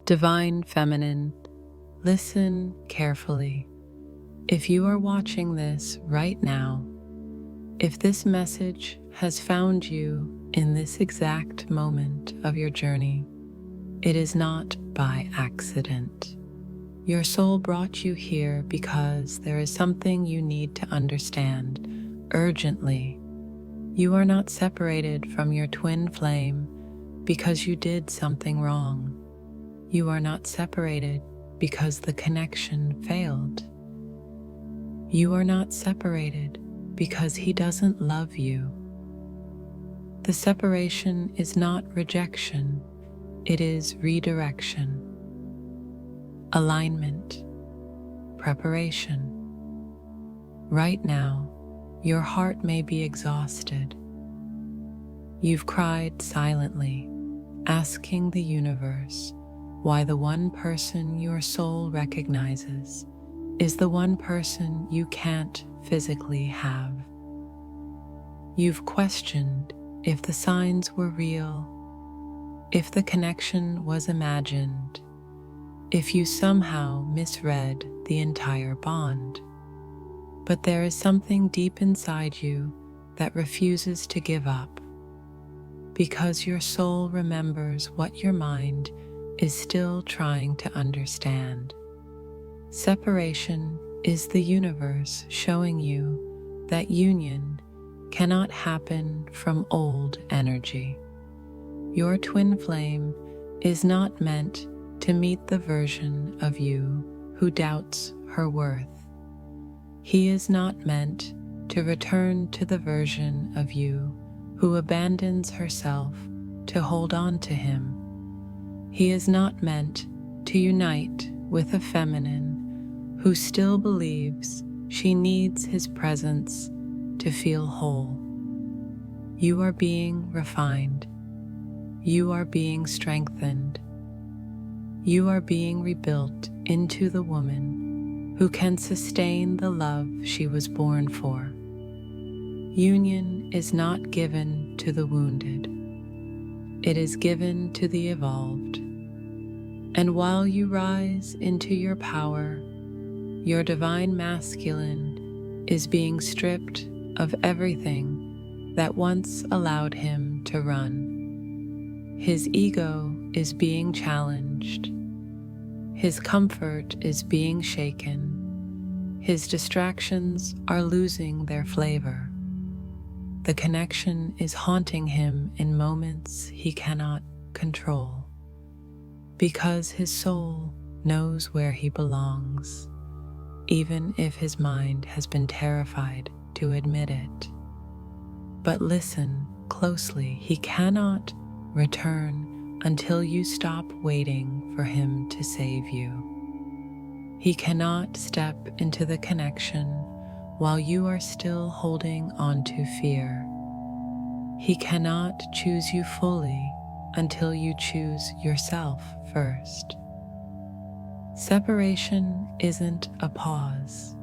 Divine Feminine, listen carefully. If you are watching this right now, if this message has found you in this exact moment of your journey, it is not by accident. Your soul brought you here because there is something you need to understand urgently. You are not separated from your twin flame because you did something wrong. You are not separated because the connection failed. You are not separated because he doesn't love you. The separation is not rejection, it is redirection, alignment, preparation. Right now, your heart may be exhausted. You've cried silently, asking the universe why the one person your soul recognizes is the one person you can't physically have. You've questioned if the signs were real, if the connection was imagined, if you somehow misread the entire bond. But there is something deep inside you that refuses to give up, because your soul remembers what your mind is still trying to understand. Separation is the universe showing you that union cannot happen from old energy. Your twin flame is not meant to meet the version of you who doubts her worth. He is not meant to return to the version of you who abandons herself to hold on to him. He is not meant to unite with a feminine who still believes she needs his presence to feel whole. You are being refined. You are being strengthened. You are being rebuilt into the woman who can sustain the love she was born for. Union is not given to the wounded. It is given to the evolved. And while you rise into your power, your divine masculine is being stripped of everything that once allowed him to run. His ego is being challenged. His comfort is being shaken. His distractions are losing their flavor. The connection is haunting him in moments he cannot control, because his soul knows where he belongs, even if his mind has been terrified to admit it. But listen closely, he cannot return until you stop waiting for him to save you. He cannot step into the connection while you are still holding on to fear. He cannot choose you fully until you choose yourself first. Separation isn't a pause,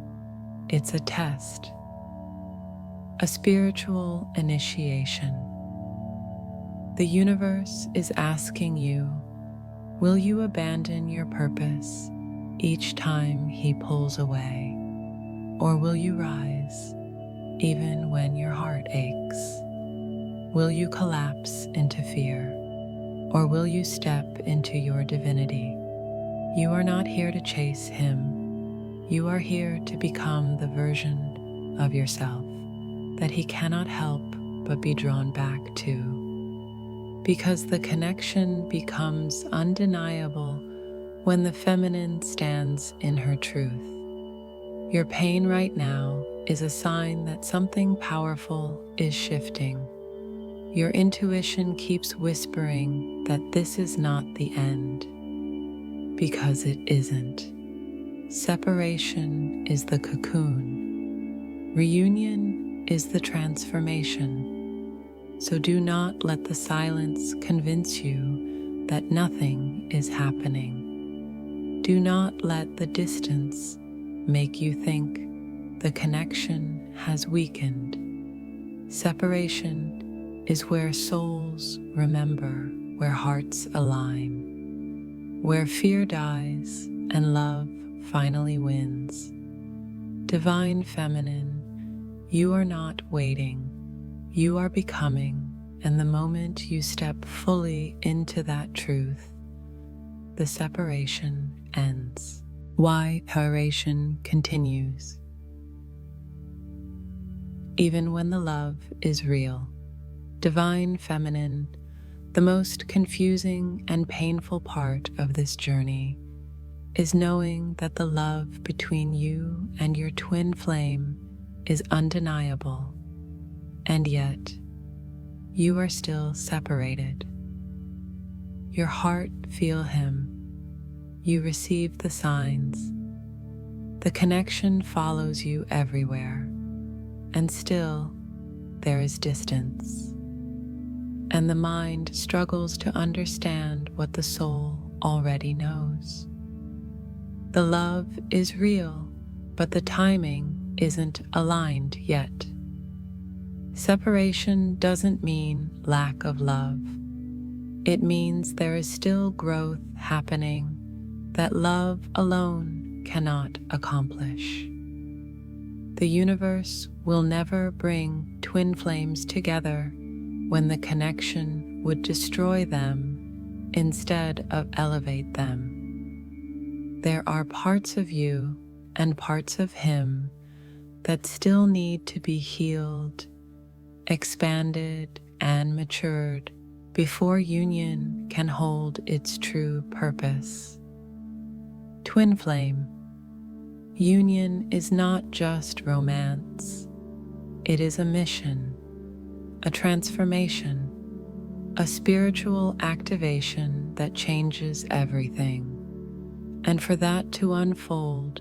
it's a test, a spiritual initiation. The universe is asking you, will you abandon your purpose each time he pulls away? Or will you rise even when your heart aches? Will you collapse into fear? Or will you step into your divinity? You are not here to chase him. You are here to become the version of yourself that he cannot help but be drawn back to. Because the connection becomes undeniable when the feminine stands in her truth. Your pain right now is a sign that something powerful is shifting. Your intuition keeps whispering that this is not the end, because it isn't. Separation is the cocoon. Reunion is the transformation. So do not let the silence convince you that nothing is happening. Do not let the distance make you think the connection has weakened. Separation is where souls remember where hearts align. where fear dies and love finally wins. Divine Feminine, you are not waiting, you are becoming, and the moment you step fully into that truth, the separation ends. Why separation continues. Even when the love is real. Divine Feminine, the most confusing and painful part of this journey is knowing that the love between you and your twin flame is undeniable, and yet you are still separated. Your heart feels him. You receive the signs. The connection follows you everywhere, and still there is distance. And the mind struggles to understand what the soul already knows. The love is real, but the timing isn't aligned yet. Separation doesn't mean lack of love. It means there is still growth happening that love alone cannot accomplish. The universe will never bring twin flames together when the connection would destroy them instead of elevate them. There are parts of you and parts of him that still need to be healed, expanded, and matured before union can hold its true purpose. Twin flame. Union is not just romance. It is a mission, a transformation, a spiritual activation that changes everything. And for that to unfold,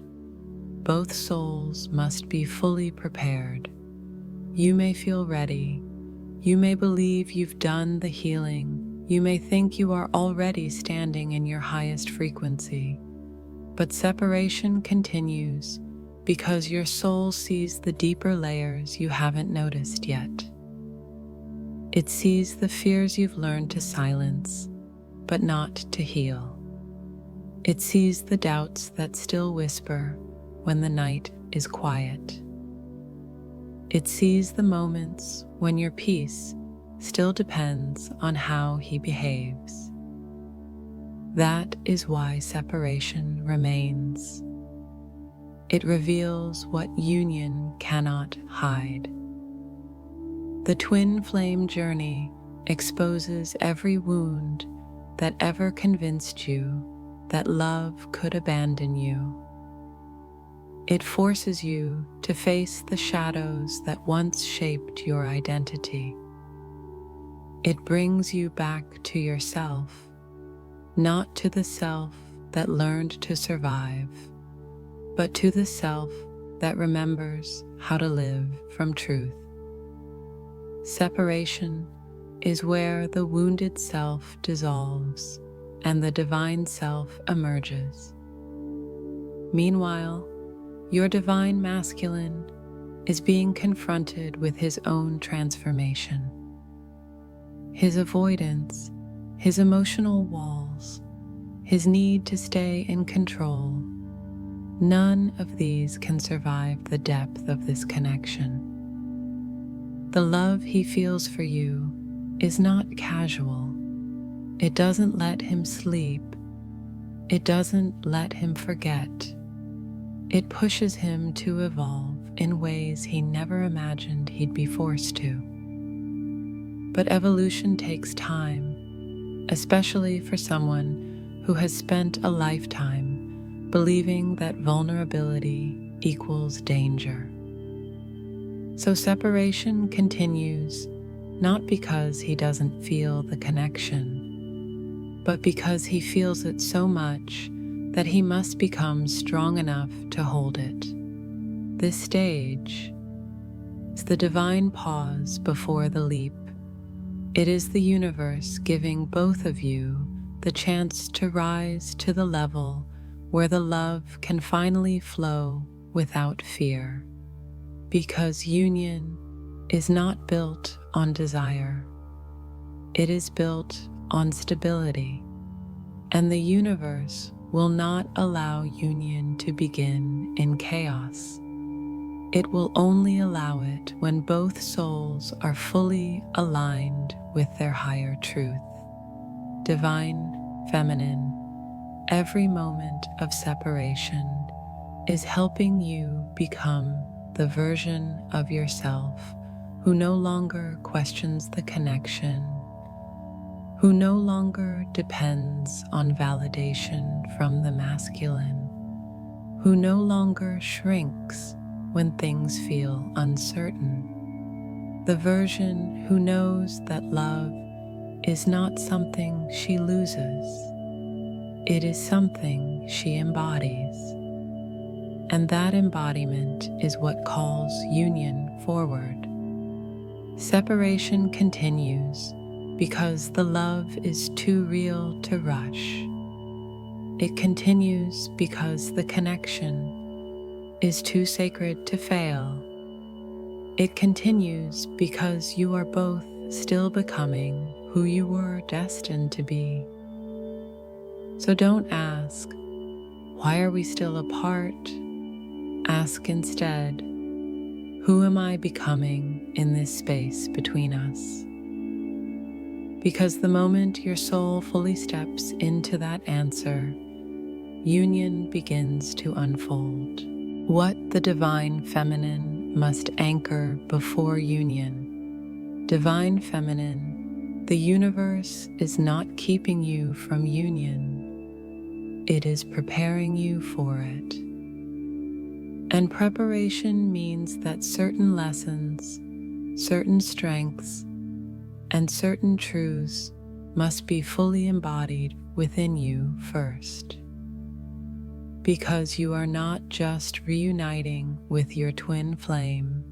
both souls must be fully prepared. You may feel ready. You may believe you've done the healing. You may think you are already standing in your highest frequency. But separation continues because your soul sees the deeper layers you haven't noticed yet. It sees the fears you've learned to silence, but not to heal. It sees the doubts that still whisper when the night is quiet. It sees the moments when your peace still depends on how he behaves. That is why separation remains. It reveals what union cannot hide. The twin flame journey exposes every wound that ever convinced you that love could abandon you. It forces you to face the shadows that once shaped your identity. It brings you back to yourself, not to the self that learned to survive, but to the self that remembers how to live from truth. Separation is where the wounded self dissolves and the divine self emerges. Meanwhile, your divine masculine is being confronted with his own transformation. His avoidance, his emotional walls, his need to stay in control, none of these can survive the depth of this connection. The love he feels for you is not casual. It doesn't let him sleep. It doesn't let him forget. It pushes him to evolve in ways he never imagined he'd be forced to. But evolution takes time, especially for someone who has spent a lifetime believing that vulnerability equals danger. So separation continues, not because he doesn't feel the connection, but because he feels it so much that he must become strong enough to hold it. This stage is the divine pause before the leap. It is the universe giving both of you the chance to rise to the level where the love can finally flow without fear. Because union is not built on desire. It is built on stability. and the universe will not allow union to begin in chaos. It will only allow it when both souls are fully aligned with their higher truth. Divine Feminine, every moment of separation is helping you become the version of yourself who no longer questions the connection, who no longer depends on validation from the masculine, who no longer shrinks when things feel uncertain, the version who knows that love is not something she loses, it is something she embodies. And that embodiment is what calls union forward. Separation continues because the love is too real to rush. It continues because the connection is too sacred to fail. It continues because you are both still becoming who you were destined to be. So don't ask, why are we still apart? Ask instead, who am I becoming in this space between us? Because the moment your soul fully steps into that answer, union begins to unfold. What the divine feminine must anchor before union. Divine feminine, the universe is not keeping you from union. It is preparing you for it. And preparation means that certain lessons, certain strengths, and certain truths must be fully embodied within you first. Because you are not just reuniting with your twin flame,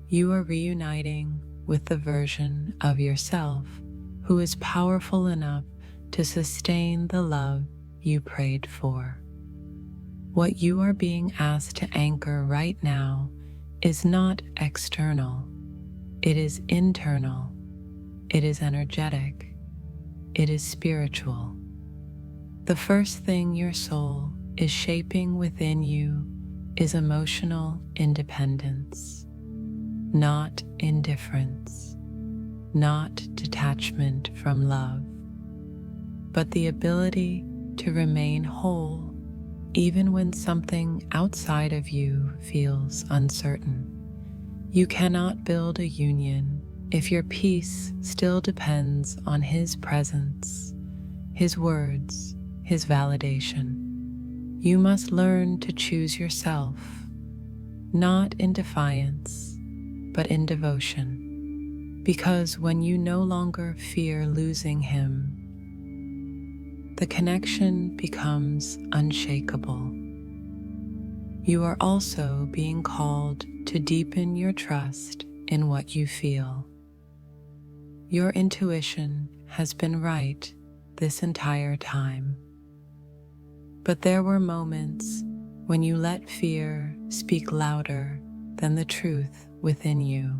you are reuniting with the version of yourself who is powerful enough to sustain the love you prayed for. What you are being asked to anchor right now is not external, it is internal, it is energetic, it is spiritual. The first thing your soul is shaping within you is emotional independence, not indifference, not detachment from love, but the ability to remain whole even when something outside of you feels uncertain. You cannot build a union if your peace still depends on his presence, his words, his validation. You must learn to choose yourself, not in defiance, but in devotion. Because when you no longer fear losing him, the connection becomes unshakable. You are also being called to deepen your trust in what you feel. Your intuition has been right this entire time. But there were moments when you let fear speak louder than the truth within you.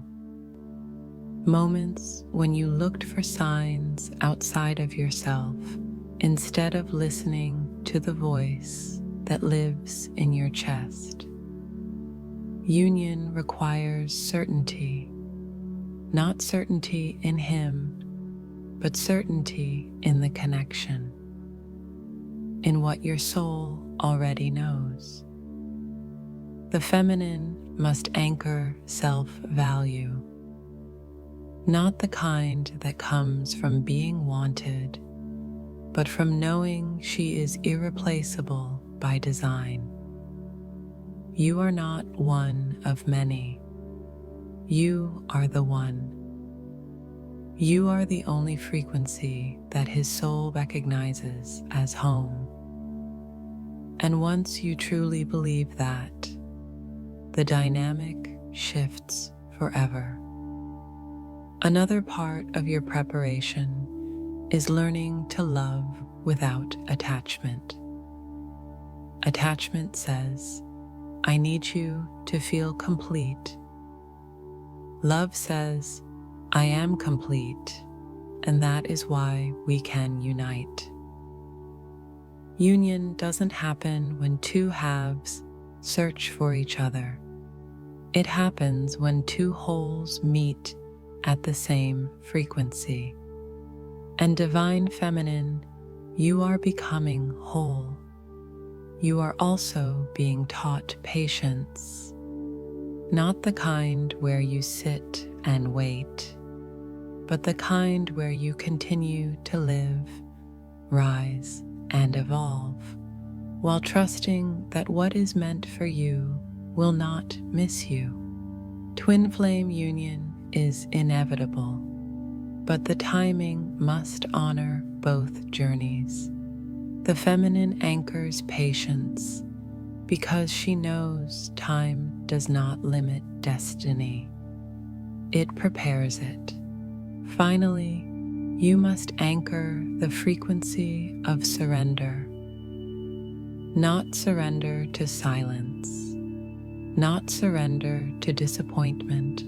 Moments when you looked for signs outside of yourself instead of listening to the voice that lives in your chest. Union requires certainty, not certainty in him, but certainty in the connection, in what your soul already knows. The feminine must anchor self-value, not the kind that comes from being wanted, but from knowing she is irreplaceable by design. You are not one of many. You are the one. You are the only frequency that his soul recognizes as home. And once you truly believe that, the dynamic shifts forever. Another part of your preparation is learning to love without attachment. Attachment says, I need you to feel complete. Love says, I am complete, and that is why we can unite. Union doesn't happen when two halves search for each other. It happens when two wholes meet at the same frequency. And Divine Feminine, you are becoming whole. You are also being taught patience, not the kind where you sit and wait, but the kind where you continue to live, rise, and evolve, while trusting that what is meant for you will not miss you. Twin flame union is inevitable, but the timing must honor both journeys. The feminine anchors patience because she knows time does not limit destiny. It prepares it. Finally, you must anchor the frequency of surrender. Not surrender to silence, not surrender to disappointment.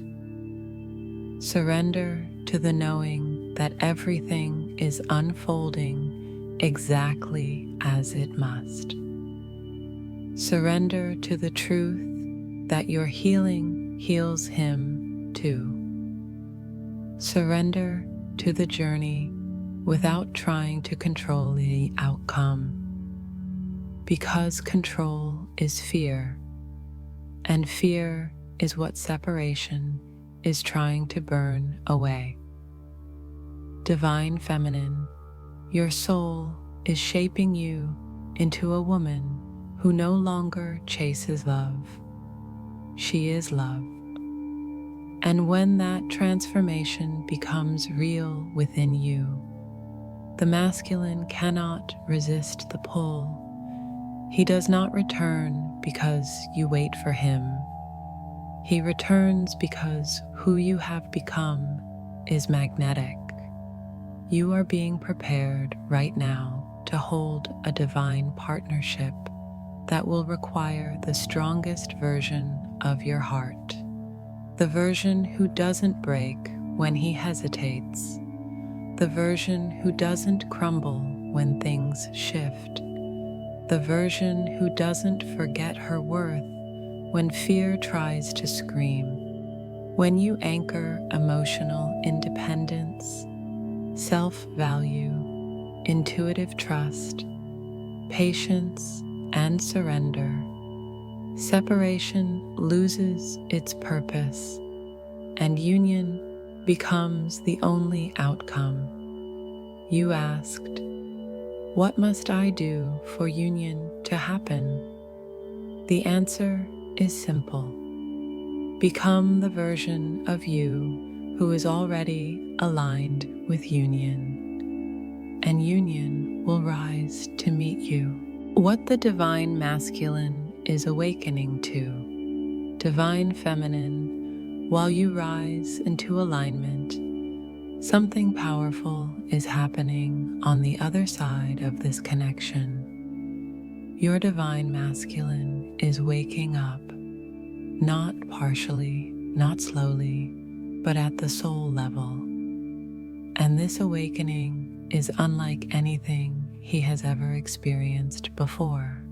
Surrender to the knowing that everything is unfolding exactly as it must. Surrender to the truth that your healing heals him too. Surrender to the journey without trying to control the outcome, because control is fear, and fear is what separation is trying to burn away. Divine Feminine, your soul is shaping you into a woman who no longer chases love. She is love. And when that transformation becomes real within you, the masculine cannot resist the pull. He does not return because you wait for him. He returns because who you have become is magnetic. You are being prepared right now to hold a divine partnership that will require the strongest version of your heart. The version who doesn't break when he hesitates. The version who doesn't crumble when things shift. The version who doesn't forget her worth when fear tries to scream. When you anchor emotional independence, self-value, intuitive trust, patience, and surrender, separation loses its purpose, and union becomes the only outcome. You asked, "What must I do for union to happen?" The answer is simple. Become the version of you who is already aligned with union, and union will rise to meet you. What the divine masculine is awakening to, divine feminine, while you rise into alignment, something powerful is happening on the other side of this connection. Your divine masculine is waking up, not partially, not slowly, but at the soul level. And this awakening is unlike anything he has ever experienced before.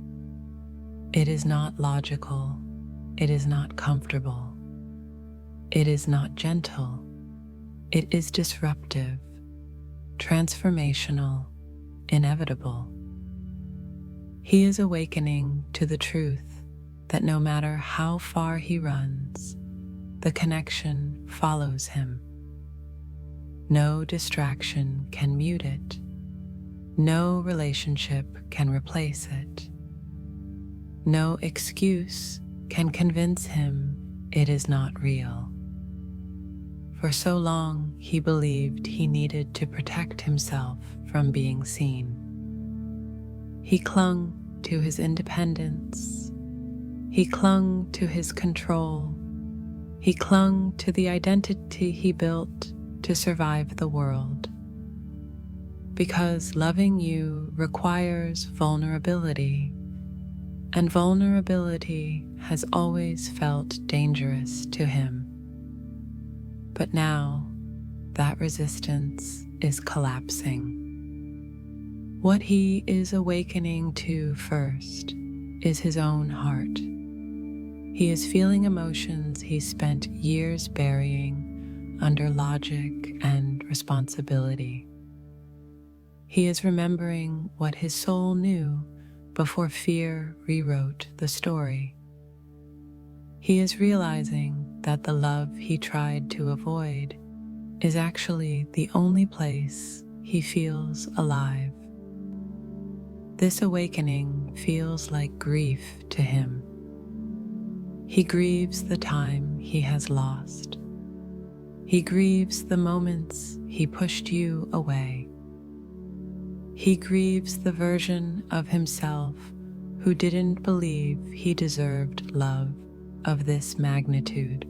It is not logical. It is not comfortable. It is not gentle. It is disruptive, transformational, inevitable. He is awakening to the truth that no matter how far he runs, the connection follows him. No distraction can mute it. No relationship can replace it. No excuse can convince him it is not real. For so long, he believed he needed to protect himself from being seen. He clung to his independence. He clung to his control. He clung to the identity he built to survive the world. Because loving you requires vulnerability, and vulnerability has always felt dangerous to him. But now, that resistance is collapsing. What he is awakening to first is his own heart. He is feeling emotions he spent years burying under logic and responsibility. He is remembering what his soul knew before fear rewrote the story. He is realizing that the love he tried to avoid is actually the only place he feels alive. This awakening feels like grief to him. He grieves the time he has lost. He grieves the moments he pushed you away. He grieves the version of himself who didn't believe he deserved love of this magnitude.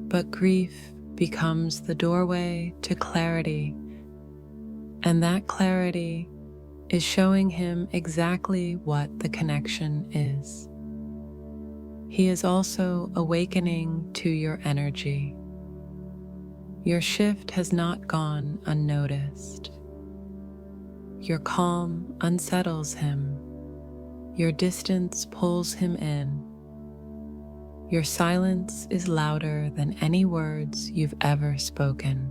But grief becomes the doorway to clarity, and that clarity is showing him exactly what the connection is. He is also awakening to your energy. Your shift has not gone unnoticed. Your calm unsettles him. Your distance pulls him in. Your silence is louder than any words you've ever spoken.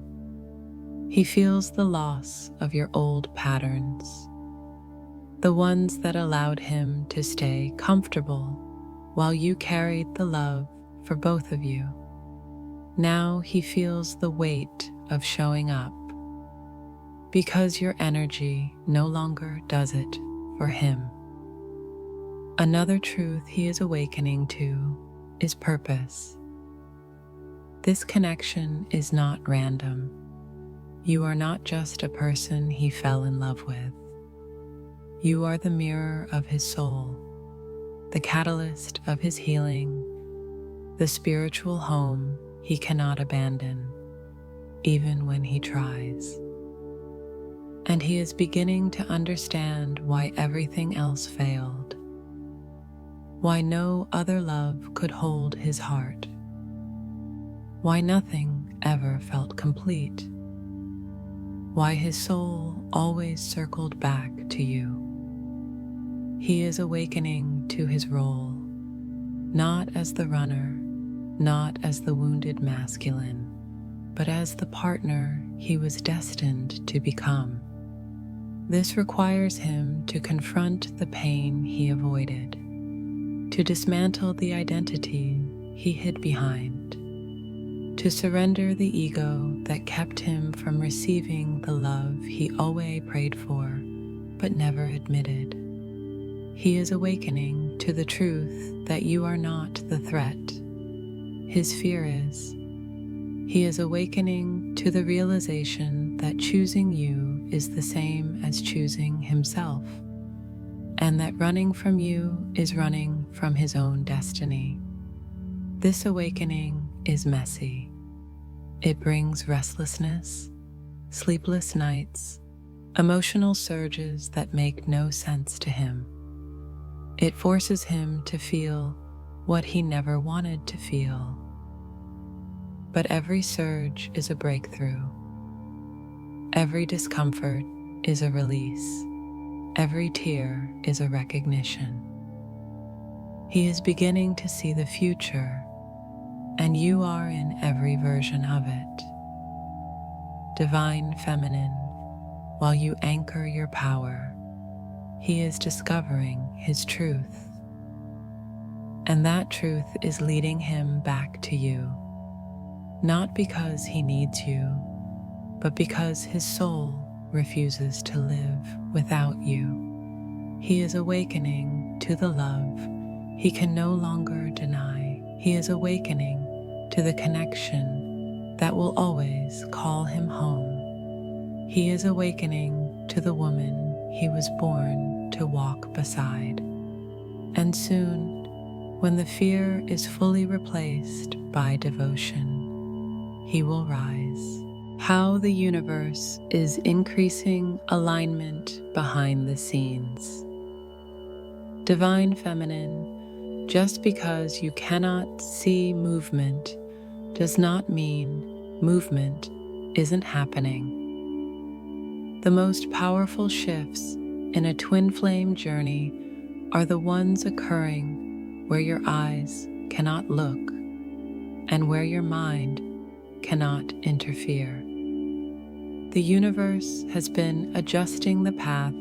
He feels the loss of your old patterns, the ones that allowed him to stay comfortable while you carried the love for both of you. Now he feels the weight of showing up because your energy no longer does it for him. Another truth he is awakening to is purpose. This connection is not random. You are not just a person he fell in love with. You are the mirror of his soul, the catalyst of his healing, the spiritual home he cannot abandon, even when he tries. And he is beginning to understand why everything else failed, why no other love could hold his heart, why nothing ever felt complete, why his soul always circled back to you. He is awakening to his role, not as the runner, not as the wounded masculine, but as the partner he was destined to become. This requires him to confront the pain he avoided, to dismantle the identity he hid behind, to surrender the ego that kept him from receiving the love he always prayed for but never admitted. He is awakening to the truth that you are not the threat. His fear is. He is awakening to the realization that choosing you is the same as choosing himself, and that running from you is running from his own destiny. This awakening is messy. It brings restlessness, sleepless nights, emotional surges that make no sense to him. It forces him to feel what he never wanted to feel. But every surge is a breakthrough. Every discomfort is a release. Every tear is a recognition. He is beginning to see the future, and you are in every version of it. Divine feminine, while you anchor your power, he is discovering his truth. And that truth is leading him back to you, not because he needs you, but because his soul refuses to live without you. He is awakening to the love he can no longer deny. He is awakening to the connection that will always call him home. He is awakening to the woman he was born to walk beside. And soon, when the fear is fully replaced by devotion, he will rise. How the universe is increasing alignment behind the scenes. Divine feminine, just because you cannot see movement does not mean movement isn't happening. The most powerful shifts in a twin flame journey are the ones occurring where your eyes cannot look and where your mind cannot interfere. The universe has been adjusting the path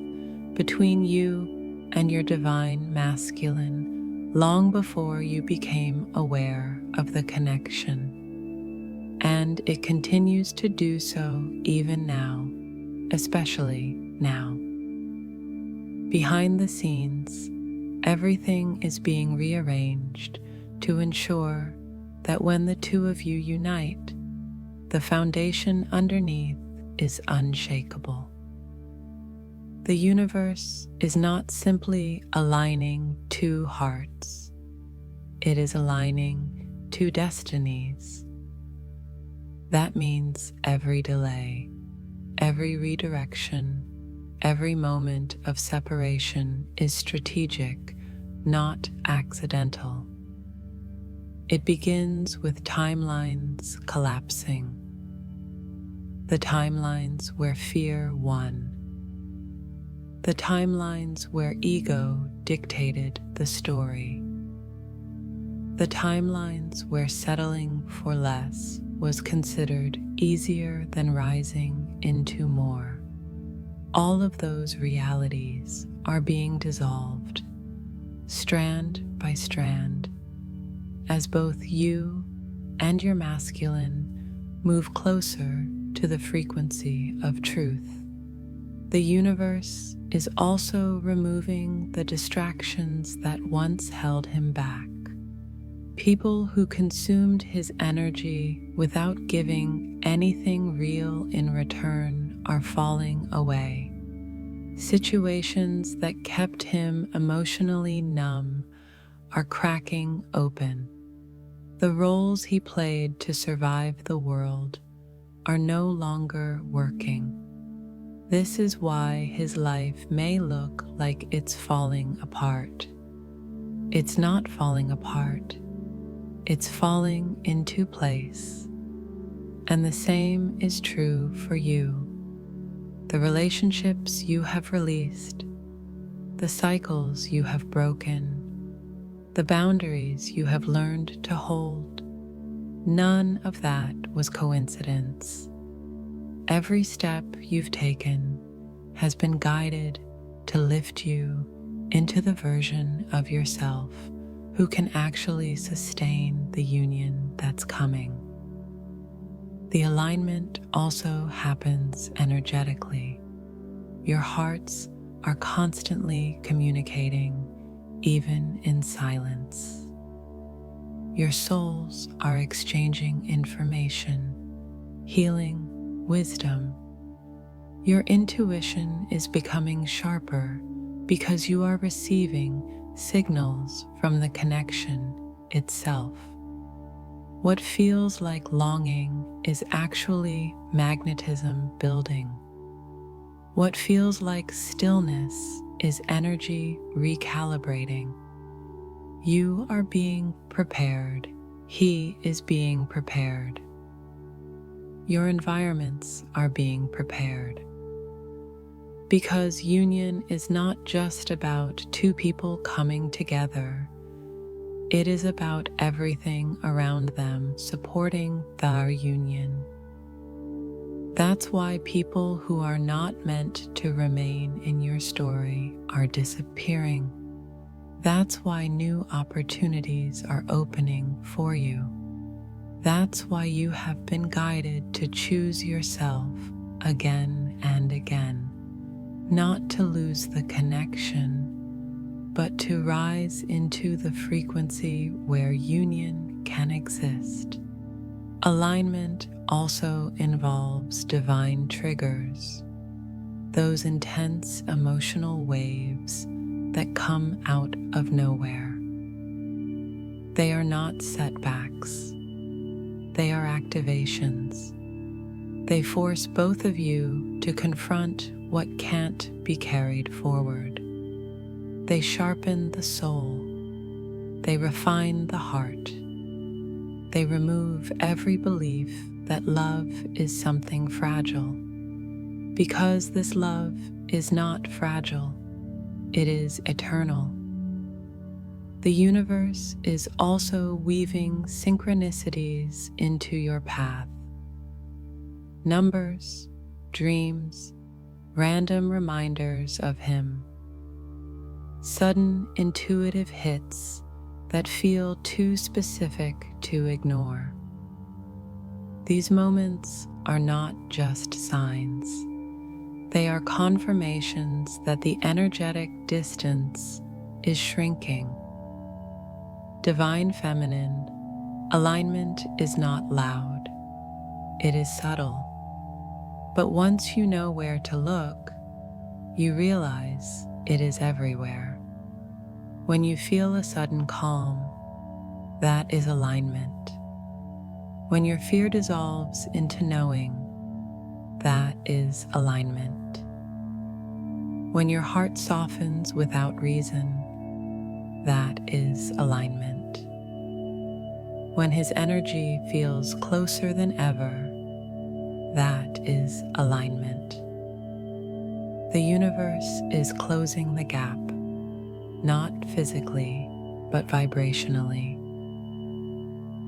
between you and your divine masculine long before you became aware of the connection. And it continues to do so even now, especially now. Behind the scenes, everything is being rearranged to ensure that when the two of you unite, the foundation underneath is unshakable. The universe is not simply aligning two hearts, it is aligning two destinies. That means every delay, every redirection, every moment of separation is strategic, not accidental. It begins with timelines collapsing. The timelines where fear won. The timelines where ego dictated the story. The timelines where settling for less was considered easier than rising into more. All of those realities are being dissolved, strand by strand, as both you and your masculine move closer to the frequency of truth. The universe is also removing the distractions that once held him back. People who consumed his energy without giving anything real in return are falling away. Situations that kept him emotionally numb are cracking open. The roles he played to survive the world are no longer working. This is why his life may look like it's falling apart. It's not falling apart. It's falling into place. And the same is true for you. The relationships you have released, the cycles you have broken, the boundaries you have learned to hold, none of that was coincidence. Every step you've taken has been guided to lift you into the version of yourself who can actually sustain the union that's coming. The alignment also happens energetically. Your hearts are constantly communicating, even in silence. Your souls are exchanging information, healing, wisdom. Your intuition is becoming sharper because you are receiving signals from the connection itself. What feels like longing is actually magnetism building. What feels like stillness is energy recalibrating. You are being prepared. He is being prepared. Your environments are being prepared. Because union is not just about two people coming together. It is about everything around them supporting their union. That's why people who are not meant to remain in your story are disappearing. That's why new opportunities are opening for you. That's why you have been guided to choose yourself again and again, not to lose the connection, but to rise into the frequency where union can exist. Alignment also involves divine triggers, those intense emotional waves that come out of nowhere. They are not setbacks. They are activations. They force both of you to confront what can't be carried forward. They sharpen the soul. They refine the heart. They remove every belief that love is something fragile, because this love is not fragile, it is eternal. The universe is also weaving synchronicities into your path. Numbers, dreams, random reminders of Him. Sudden intuitive hits that feel too specific to ignore. These moments are not just signs. They are confirmations that the energetic distance is shrinking. Divine Feminine, alignment is not loud. It is subtle. But once you know where to look, you realize it is everywhere. When you feel a sudden calm, that is alignment. When your fear dissolves into knowing, that is alignment. When your heart softens without reason, that is alignment. When His energy feels closer than ever, that is alignment. The universe is closing the gap, not physically, but vibrationally.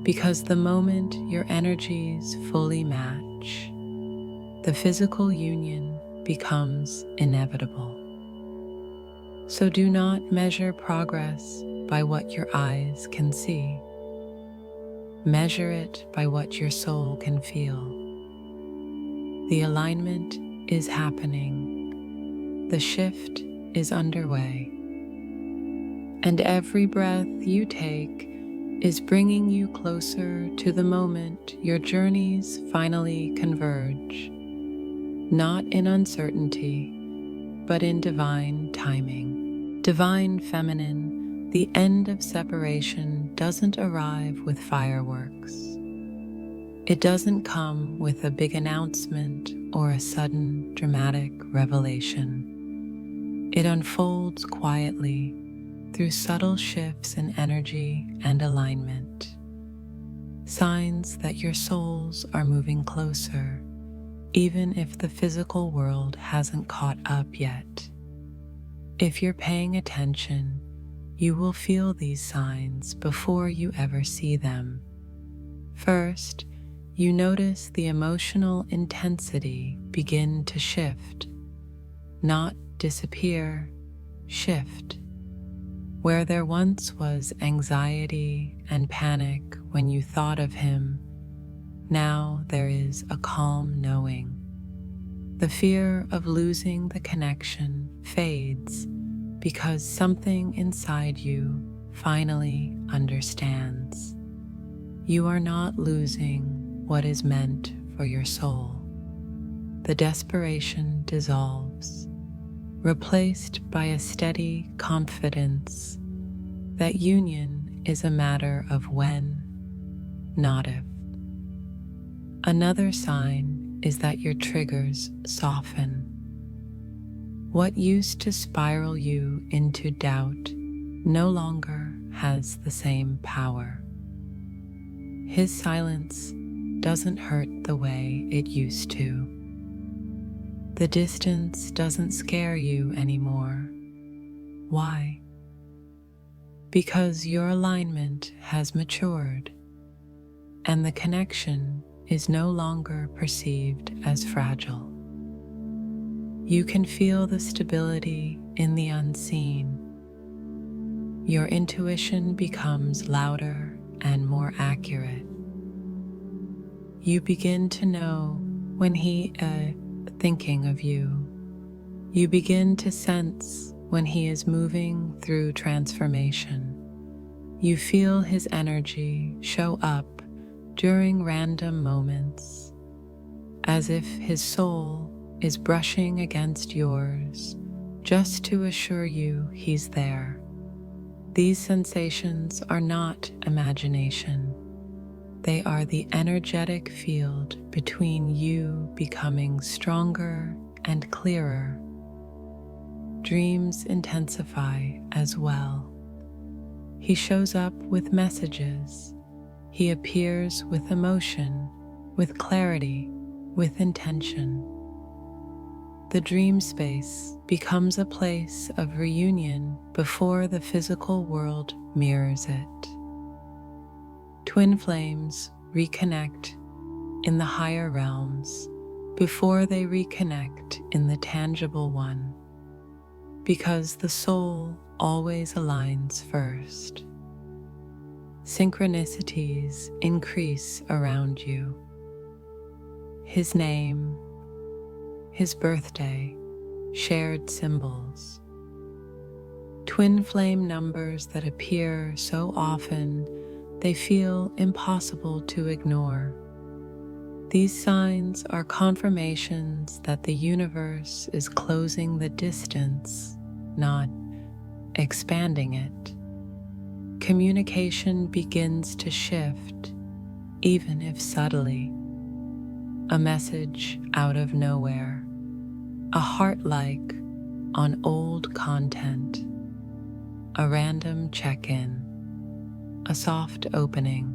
Because the moment your energies fully match, the physical union becomes inevitable. So do not measure progress by what your eyes can see. Measure it by what your soul can feel. The alignment is happening. The shift is underway. And every breath you take is bringing you closer to the moment your journeys finally converge, not in uncertainty, but in divine timing. Divine Feminine, the end of separation doesn't arrive with fireworks. It doesn't come with a big announcement or a sudden dramatic revelation. It unfolds quietly through subtle shifts in energy and alignment, signs that your souls are moving closer, even if the physical world hasn't caught up yet. If you're paying attention, you will feel these signs before you ever see them. First, you notice the emotional intensity begin to shift, not disappear, shift. Where there once was anxiety and panic when you thought of Him, now there is a calm knowing. The fear of losing the connection fades because something inside you finally understands. You are not losing what is meant for your soul. The desperation dissolves, replaced by a steady confidence that union is a matter of when, not if. Another sign is that your triggers soften. What used to spiral you into doubt no longer has the same power. His silence doesn't hurt the way it used to. The distance doesn't scare you anymore. Why? Because your alignment has matured, and the connection is no longer perceived as fragile. You can feel the stability in the unseen. Your intuition becomes louder and more accurate. You begin to know when He is thinking of you. You begin to sense when He is moving through transformation. You feel His energy show up during random moments, as if His soul is brushing against yours just to assure you He's there. These sensations are not imagination. They are the energetic field between you becoming stronger and clearer. Dreams intensify as well. He shows up with messages. He appears with emotion, with clarity, with intention. the dream space becomes a place of reunion before the physical world mirrors it. Twin flames reconnect in the higher realms before they reconnect in the tangible one, because the soul always aligns first. Synchronicities increase around you. His name, his birthday, shared symbols. Twin flame numbers that appear so often they feel impossible to ignore. These signs are confirmations that the universe is closing the distance, not expanding it. Communication begins to shift, even if subtly. A message out of nowhere, a heart-like on old content, a random check-in, a soft opening.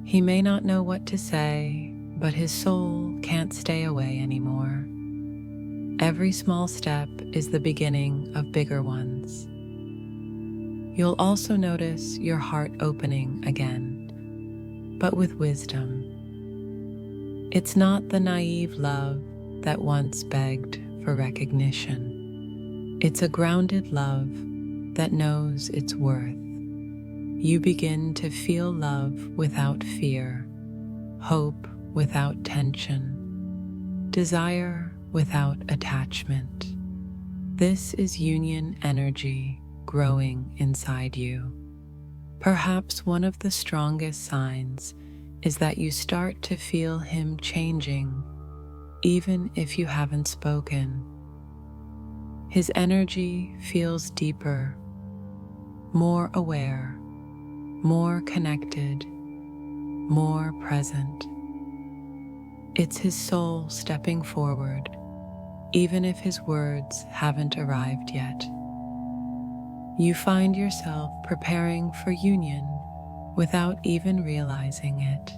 He may not know what to say, but his soul can't stay away anymore. Every small step is the beginning of bigger ones. You'll also notice your heart opening again, but with wisdom. It's not the naive love that once begged for recognition. It's a grounded love that knows its worth. You begin to feel love without fear, hope without tension, desire without attachment. This is union energy growing inside you. Perhaps one of the strongest signs is that you start to feel him changing, even if you haven't spoken. His energy feels deeper, more aware, more connected, more present. It's his soul stepping forward, even if his words haven't arrived yet. You find yourself preparing for union without even realizing it.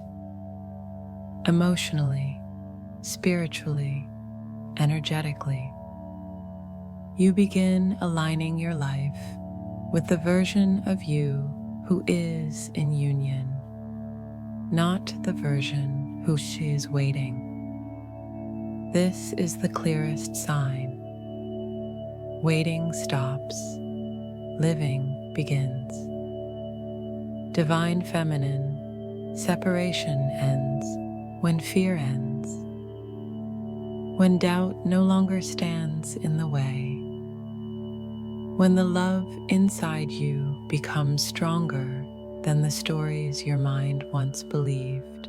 Emotionally, spiritually, energetically, you begin aligning your life with the version of you who is in union, not the version who she is waiting. This is the clearest sign. Waiting stops, living begins. Divine feminine, separation ends when fear ends, when doubt no longer stands in the way, when the love inside you becomes stronger than the stories your mind once believed.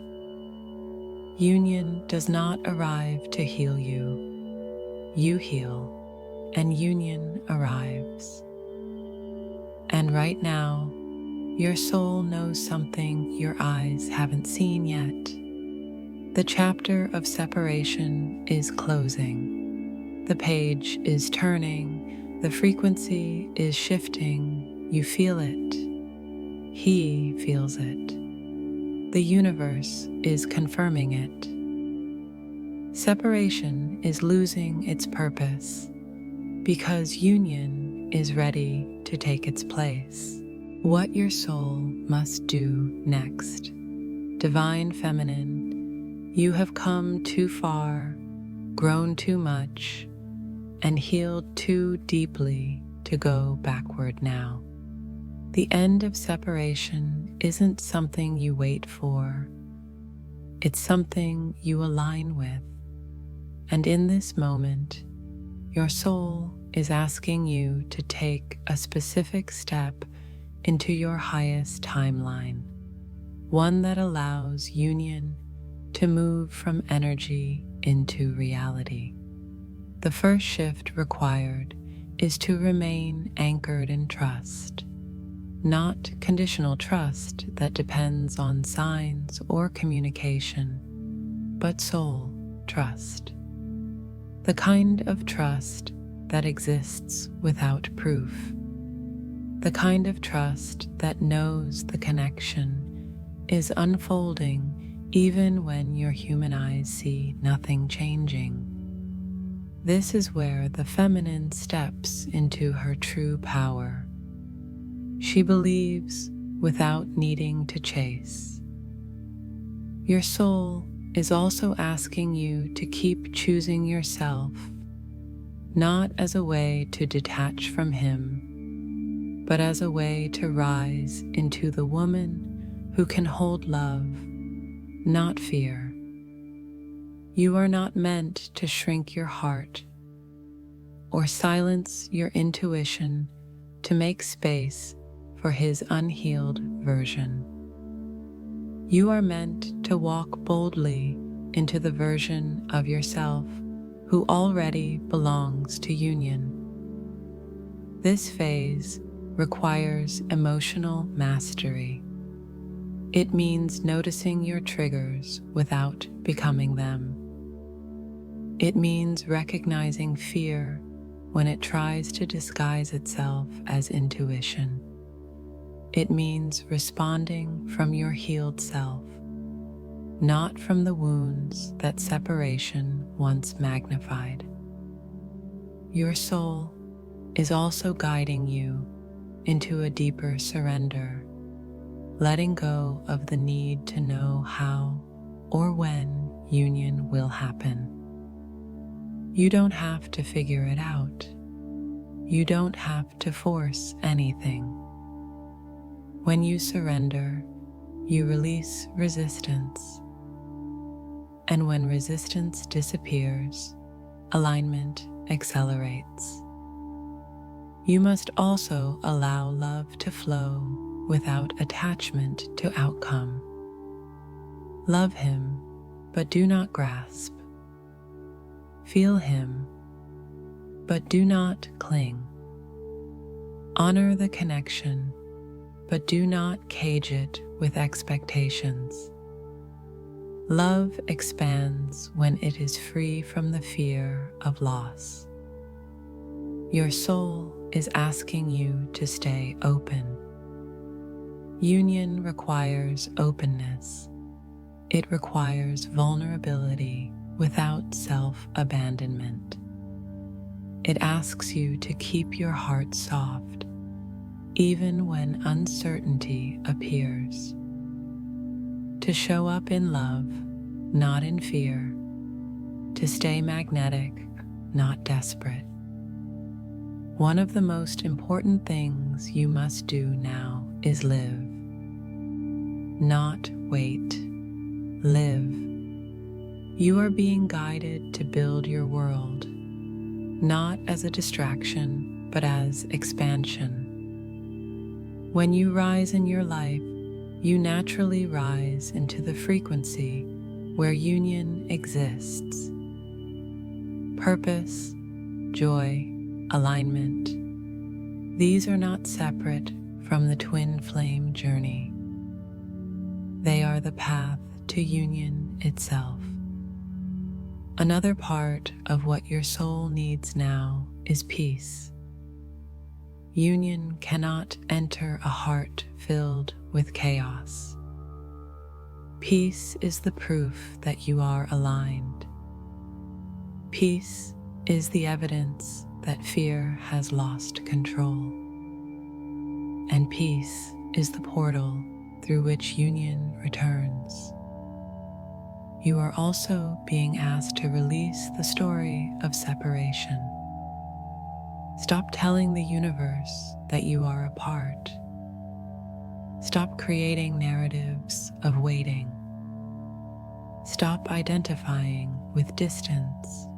Union does not arrive to heal you. You heal, and union arrives. And right now, your soul knows something your eyes haven't seen yet. The chapter of separation is closing. The page is turning. The frequency is shifting. You feel it. He feels it. The universe is confirming it. Separation is losing its purpose because union is ready to take its place. What your soul must do next. Divine feminine, you have come too far, grown too much, and healed too deeply to go backward now. The end of separation isn't something you wait for. It's something you align with. And in this moment, your soul is asking you to take a specific step into your highest timeline, one that allows union to move from energy into reality. The first shift required is to remain anchored in trust, not conditional trust that depends on signs or communication, but soul trust. The kind of trust that exists without proof. The kind of trust that knows the connection is unfolding even when your human eyes see nothing changing. This is where the feminine steps into her true power. She believes without needing to chase. Your soul is also asking you to keep choosing yourself, not as a way to detach from him, but as a way to rise into the woman who can hold love, not fear. You are not meant to shrink your heart or silence your intuition to make space for his unhealed version. You are meant to walk boldly into the version of yourself who already belongs to union. This phase requires emotional mastery. It means noticing your triggers without becoming them. It means recognizing fear when it tries to disguise itself as intuition. It means responding from your healed self, not from the wounds that separation once magnified. Your soul is also guiding you into a deeper surrender, letting go of the need to know how or when union will happen. You don't have to figure it out. You don't have to force anything. When you surrender, you release resistance. And when resistance disappears, alignment accelerates. You must also allow love to flow without attachment to outcome. Love him, but do not grasp. Feel him, but do not cling. Honor the connection, but do not cage it with expectations. Love expands when it is free from the fear of loss. Your soul is asking you to stay open. Union requires openness. It requires vulnerability without self-abandonment. It asks you to keep your heart soft, even when uncertainty appears. To show up in love, not in fear. To stay magnetic, not desperate. One of the most important things you must do now is live. Not wait. Live. You are being guided to build your world, not as a distraction, but as expansion. When you rise in your life, you naturally rise into the frequency where union exists. Purpose, joy, alignment. These are not separate from the twin flame journey. They are the path to union itself. Another part of what your soul needs now is peace. Union cannot enter a heart filled with chaos. Peace is the proof that you are aligned. Peace is the evidence that fear has lost control. And peace is the portal through which union returns. You are also being asked to release the story of separation. Stop telling the universe that you are apart. Stop creating narratives of waiting. Stop identifying with distance.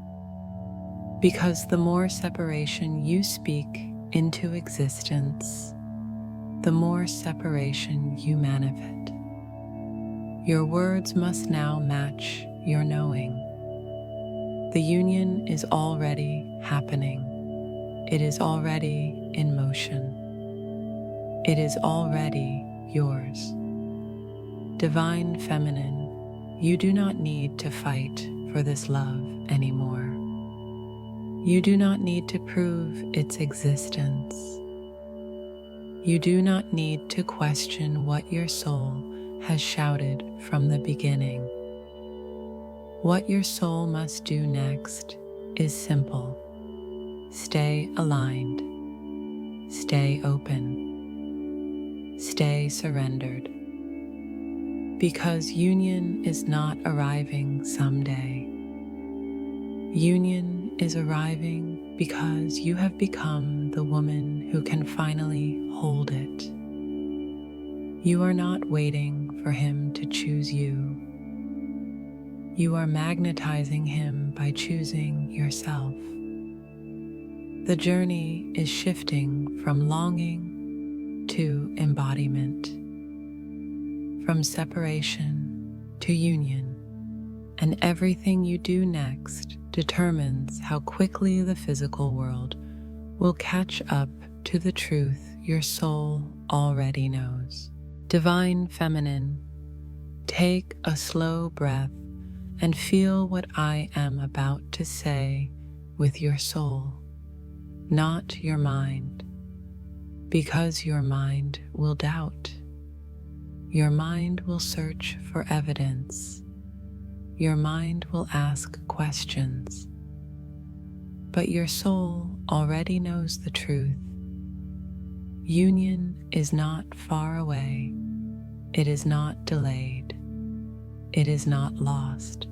Because the more separation you speak into existence, the more separation you manifest. Your words must now match your knowing. The union is already happening. It is already in motion. It is already yours. Divine Feminine, you do not need to fight for this love anymore. You do not need to prove its existence. You do not need to question what your soul has shouted from the beginning. What your soul must do next is simple. Stay aligned, stay open, stay surrendered. Because union is not arriving someday. Union is arriving because you have become the woman who can finally hold it. You are not waiting for him to choose you. You are magnetizing him by choosing yourself. The journey is shifting from longing to embodiment, from separation to union, and everything you do next determines how quickly the physical world will catch up to the truth your soul already knows. Divine Feminine, take a slow breath and feel what I am about to say with your soul, not your mind, because your mind will doubt. Your mind will search for evidence. Your mind will ask questions. But your soul already knows the truth. Union is not far away. It is not delayed. It is not lost.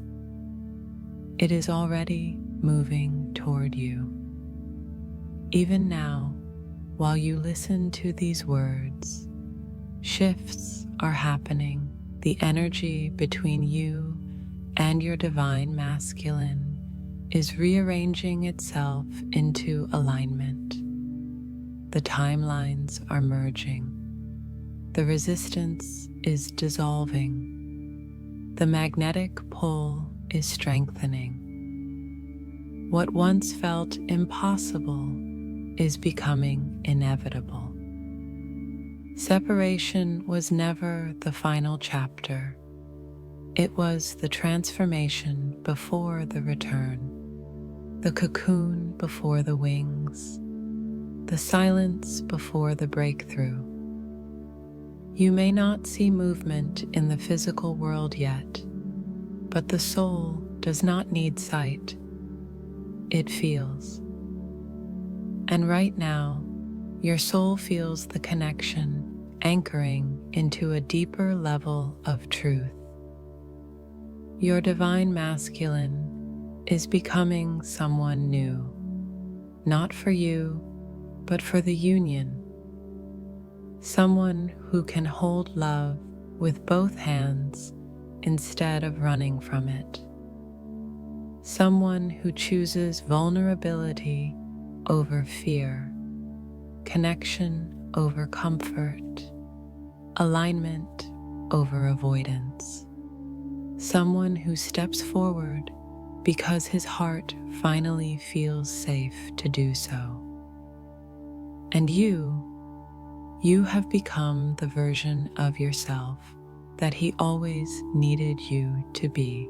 It is already moving toward you. Even now, while you listen to these words, shifts are happening. The energy between you and your divine masculine is rearranging itself into alignment. The timelines are merging. The resistance is dissolving. The magnetic pull is strengthening. What once felt impossible is becoming inevitable. Separation was never the final chapter. It was the transformation before the return, the cocoon before the wings, the silence before the breakthrough. You may not see movement in the physical world yet, but the soul does not need sight. It feels. And right now, your soul feels the connection anchoring into a deeper level of truth. Your divine masculine is becoming someone new, not for you, but for the union. Someone who can hold love with both hands instead of running from it. Someone who chooses vulnerability over fear, connection over comfort, alignment over avoidance. Someone who steps forward because his heart finally feels safe to do so. And you have become the version of yourself that he always needed you to be.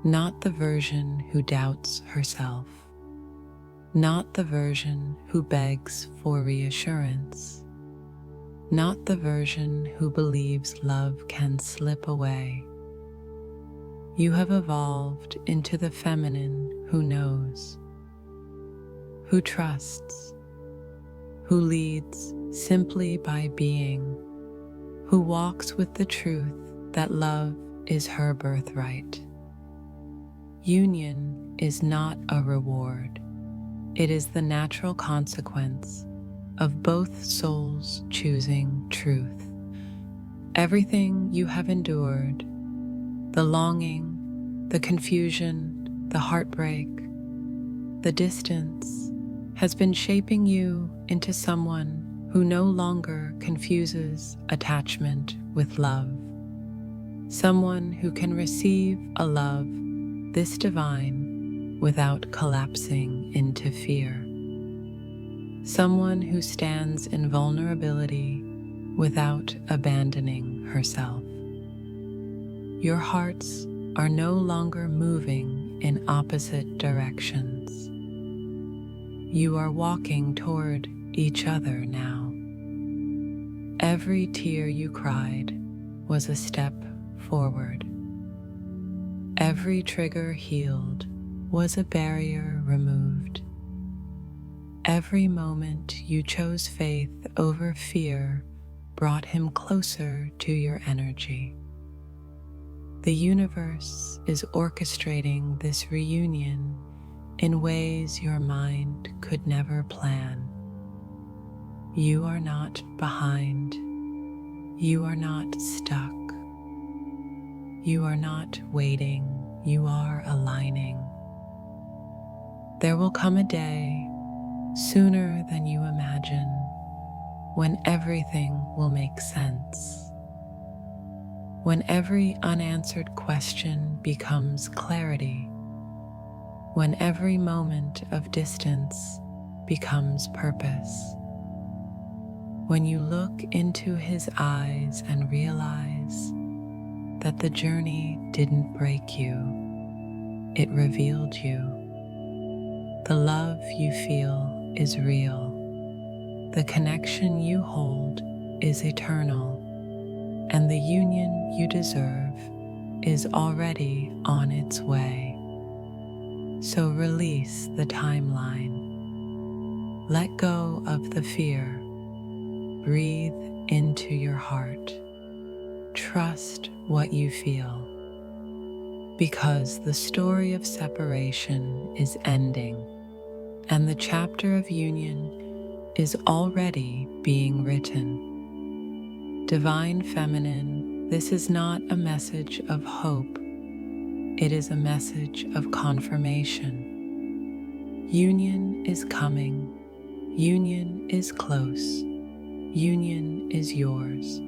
Not the version who doubts herself. Not the version who begs for reassurance. Not the version who believes love can slip away. You have evolved into the feminine who knows, who trusts, who leads simply by being, who walks with the truth that love is her birthright. Union is not a reward. It is the natural consequence of both souls choosing truth. Everything you have endured, the longing, the confusion, the heartbreak, the distance, has been shaping you into someone who no longer confuses attachment with love. Someone who can receive a love this divine without collapsing into fear. Someone who stands in vulnerability without abandoning herself. Your hearts are no longer moving in opposite directions. You are walking toward each other now. Every tear you cried was a step forward. Every trigger healed was a barrier removed. Every moment you chose faith over fear brought him closer to your energy. The universe is orchestrating this reunion in ways your mind could never plan. You are not behind. You are not stuck. You are not waiting. You are aligning. There will come a day, sooner than you imagine, when everything will make sense. When every unanswered question becomes clarity. When every moment of distance becomes purpose. When you look into his eyes and realize that the journey didn't break you, it revealed you. The love you feel is real. The connection you hold is eternal, and the union you deserve is already on its way. So release the timeline. Let go of the fear. Breathe into your heart. Trust what you feel, because the story of separation is ending, and the chapter of union is already being written. Divine Feminine, this is not a message of hope. It is a message of confirmation. Union is coming. Union is close. Union is yours.